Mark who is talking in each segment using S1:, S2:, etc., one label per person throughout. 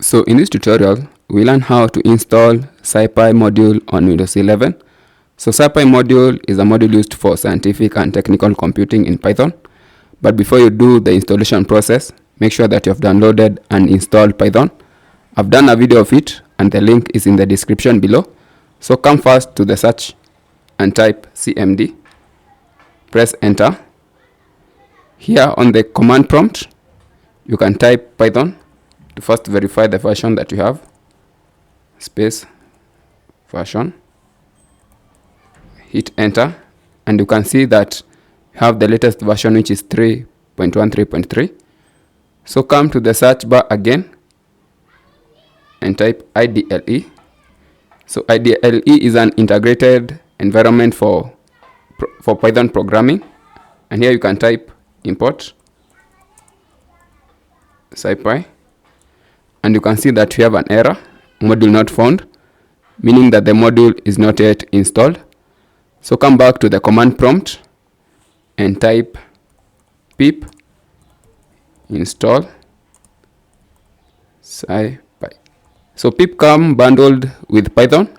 S1: So in this tutorial, we learn how to install SciPy module on Windows 11. So SciPy module is a module used for scientific and technical computing in Python. But before you do the installation process, make sure that you have downloaded and installed Python. I've done a video of it and the link is in the description below. So come first to the search and type cmd. Press enter. Here on the command prompt, you can type Python to first verify the version that you have. Space version. Hit enter and you can see that you have the latest version, which is 3.13.3. So come to the search bar again and type IDLE. So IDLE is an integrated environment for Python programming, and here you can type import SciPy, and you can see that we have an error, module not found, meaning that the module is not yet installed. So come back to the command prompt and type pip install SciPy. So pip comes bundled with Python,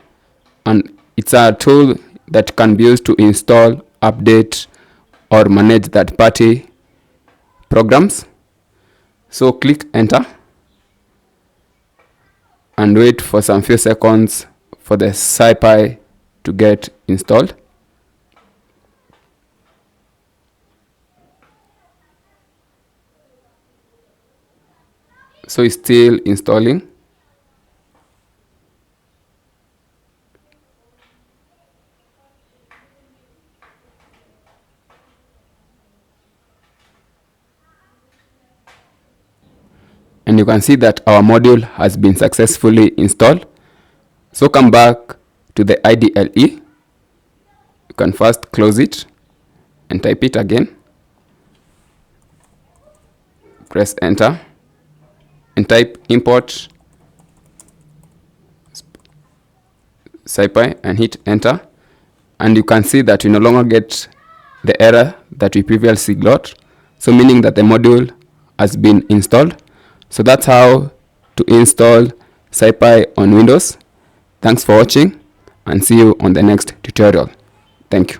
S1: and it's a tool that can be used to install, update, or manage third-party programs. So click enter and wait for some few seconds for the SciPy to get installed. So it's still installing. And you can see that our module has been successfully installed. So come back to the IDLE. You can first close it and type it again. Press enter and type import SciPy and hit enter. And you can see that you no longer get the error that we previously got. So meaning that the module has been installed. So that's how to install SciPy on Windows. Thanks for watching and see you on the next tutorial. Thank you.